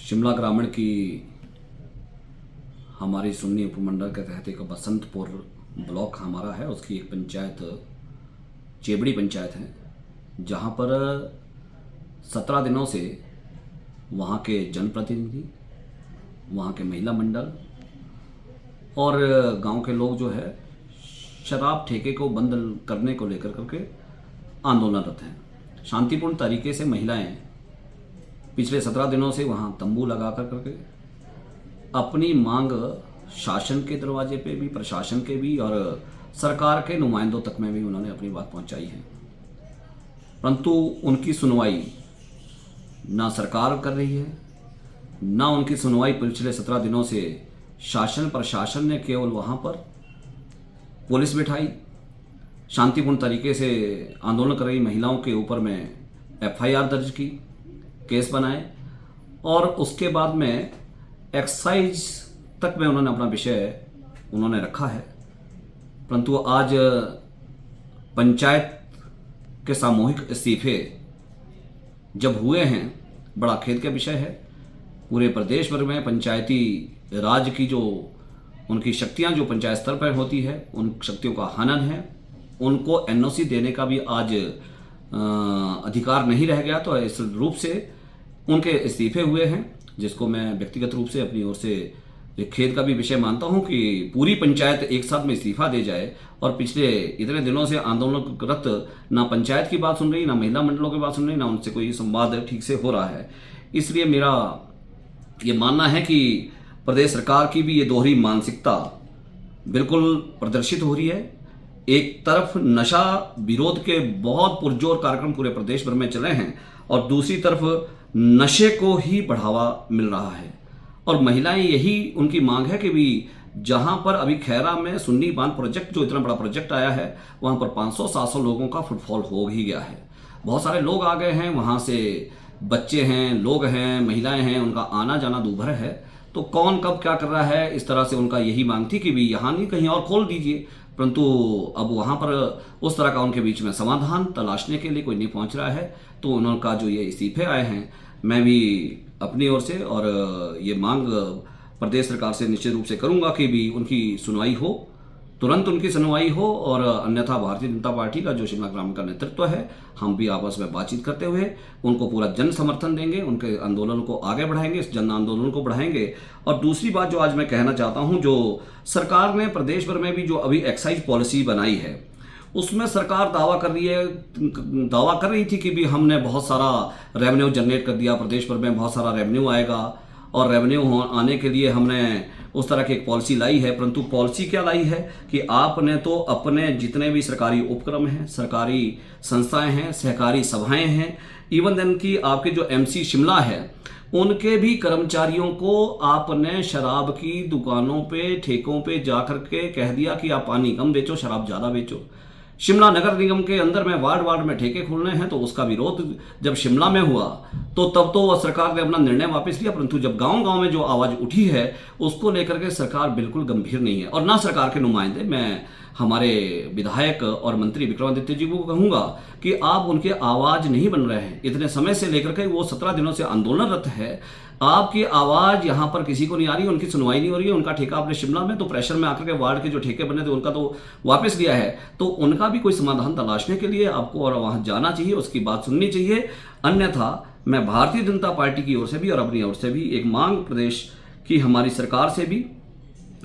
शिमला ग्रामीण की हमारी सुन्नी उपमंडल के तहत एक बसंतपुर ब्लॉक हमारा है, उसकी एक पंचायत चेबड़ी पंचायत है, जहाँ पर 17 दिनों से वहाँ के जनप्रतिनिधि, वहाँ के महिला मंडल और गांव के लोग जो है शराब ठेके को बंद करने को लेकर करके आंदोलनरत हैं। शांतिपूर्ण तरीके से महिलाएं पिछले 17 दिनों से वहाँ तंबू लगा कर करके अपनी मांग शासन के दरवाजे पे भी, प्रशासन के भी और सरकार के नुमाइंदों तक में भी उन्होंने अपनी बात पहुंचाई है, परंतु उनकी सुनवाई ना सरकार कर रही है, ना उनकी सुनवाई पिछले 17 दिनों से शासन प्रशासन ने केवल वहाँ पर पुलिस बिठाई, शांतिपूर्ण तरीके से आंदोलन कर रही महिलाओं के ऊपर में FIR दर्ज की, केस बनाए और उसके बाद में एक्साइज तक में उन्होंने अपना विषय उन्होंने रखा है। परंतु आज पंचायत के सामूहिक इस्तीफे जब हुए हैं, बड़ा खेद का विषय है। पूरे प्रदेश भर में पंचायती राज की जो उनकी शक्तियां जो पंचायत स्तर पर होती है, उन शक्तियों का हनन है। उनको NOC देने का भी आज अधिकार नहीं रह गया, तो इस रूप से उनके इस्तीफे हुए हैं, जिसको मैं व्यक्तिगत रूप से अपनी ओर से एक खेद का भी विषय मानता हूं कि पूरी पंचायत एक साथ में इस्तीफा दे जाए और पिछले इतने दिनों से आंदोलनरत ना पंचायत की बात सुन रही, ना महिला मंडलों की बात सुन रही, ना उनसे कोई संवाद ठीक से हो रहा है। इसलिए मेरा ये मानना है कि प्रदेश सरकार की भी ये दोहरी मानसिकता बिल्कुल प्रदर्शित हो रही है। एक तरफ नशा विरोध के बहुत पुरजोर कार्यक्रम पूरे प्रदेश भर में चले हैं और दूसरी तरफ नशे को ही बढ़ावा मिल रहा है, और महिलाएं यही उनकी मांग है कि भी जहां पर अभी खैरा में सुन्नी बांध प्रोजेक्ट जो इतना बड़ा प्रोजेक्ट आया है, वहां पर 500-700 लोगों का फुटफॉल हो ही गया है। बहुत सारे लोग आ गए हैं, वहां से बच्चे हैं, लोग हैं, महिलाएं हैं, उनका आना जाना दूभर है। तो कौन कब क्या कर रहा है, इस तरह से उनका यही मांग थी कि भी यहाँ नहीं कहीं और खोल दीजिए, परंतु अब वहाँ पर उस तरह का उनके बीच में समाधान तलाशने के लिए कोई नहीं पहुँच रहा है। तो उनका जो ये इस्तीफे आए हैं, मैं भी अपनी ओर से और ये मांग प्रदेश सरकार से निश्चित रूप से करूंगा कि भी उनकी सुनवाई हो, तुरंत उनकी सुनवाई हो, और अन्यथा भारतीय जनता पार्टी का जो शिमला ग्रामीण का नेतृत्व है, हम भी आपस में बातचीत करते हुए उनको पूरा जन समर्थन देंगे, उनके आंदोलन को आगे बढ़ाएंगे, इस जन आंदोलन को बढ़ाएंगे। और दूसरी बात जो आज मैं कहना चाहता हूं, जो सरकार ने प्रदेश भर में भी जो अभी एक्साइज पॉलिसी बनाई है, उसमें सरकार दावा कर रही थी कि भी हमने बहुत सारा रेवेन्यू जनरेट कर दिया, प्रदेश भर में बहुत सारा रेवेन्यू आएगा और रेवेन्यू आने के लिए हमने उस तरह की एक पॉलिसी लाई है। परंतु पॉलिसी क्या लाई है कि आपने तो अपने जितने भी सरकारी उपक्रम हैं, सरकारी संस्थाएं हैं, सहकारी सभाएं हैं, इवन देन की आपके जो MC शिमला है, उनके भी कर्मचारियों को आपने शराब की दुकानों पे, ठेकों पे जाकर के कह दिया कि आप पानी कम बेचो, शराब ज़्यादा बेचो। शिमला नगर निगम के अंदर में वार्ड में ठेके खोलने हैं, तो उसका विरोध जब शिमला में हुआ तो तब तो सरकार ने अपना निर्णय वापस लिया, परंतु जब गांव-गांव में जो आवाज उठी है उसको लेकर के सरकार बिल्कुल गंभीर नहीं है। और ना सरकार के नुमाइंदे, मैं हमारे विधायक और मंत्री विक्रमादित्य जी को कहूंगा कि आप उनके आवाज नहीं बन रहे हैं। इतने समय से लेकर के वो 17 दिनों से आंदोलनरत है, आपकी आवाज यहाँ पर किसी को नहीं आ रही, उनकी सुनवाई नहीं हो रही है। उनका ठेका आपने शिमला में तो प्रेशर में आकर के वार्ड के जो ठेके बने थे उनका तो वापस लिया है, तो उनका भी कोई समाधान तलाशने के लिए आपको और वहां जाना चाहिए, उसकी बात सुननी चाहिए। अन्यथा मैं भारतीय जनता पार्टी की ओर से भी और अपनी ओर से भी एक मांग प्रदेश की हमारी सरकार से भी,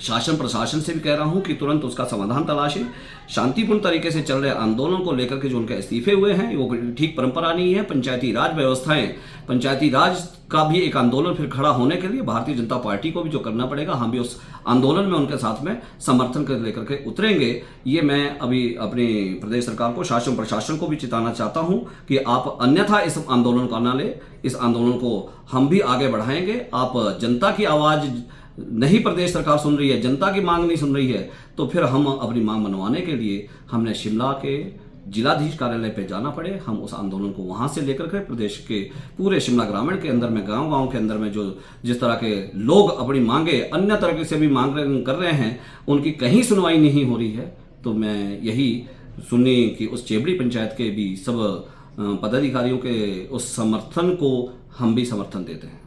शासन प्रशासन से भी कह रहा हूं कि तुरंत उसका समाधान तलाशें। शांतिपूर्ण तरीके से चल रहे आंदोलन को लेकर के जो उनके इस्तीफे हुए हैं, वो ठीक परंपरा नहीं है। पंचायती राज व्यवस्थाएं, पंचायती राज का भी एक आंदोलन फिर खड़ा होने के लिए भारतीय जनता पार्टी को भी जो करना पड़ेगा, हम भी उस आंदोलन में उनके साथ में समर्थन कर लेकर के उतरेंगे। ये मैं अभी अपनी प्रदेश सरकार को, शासन प्रशासन को भी चेताना चाहता हूं कि आप अन्यथा इस आंदोलन को ना ले, इस आंदोलन को हम भी आगे बढ़ाएंगे। आप जनता की आवाज नहीं प्रदेश सरकार सुन रही है, जनता की मांग नहीं सुन रही है, तो फिर हम अपनी मांग मनवाने के लिए हमने शिमला के जिलाधीश कार्यालय पे जाना पड़े, हम उस आंदोलन को वहां से लेकर के प्रदेश के पूरे शिमला ग्रामीण के अंदर में, गांव-गांव के अंदर में जो जिस तरह के लोग अपनी मांगे अन्य तरह से भी मांग कर रहे हैं, उनकी कहीं सुनवाई नहीं हो रही है। तो मैं यही सुन्नी की उस चेबड़ी पंचायत के भी सब पदाधिकारियों के उस समर्थन को हम भी समर्थन देते हैं।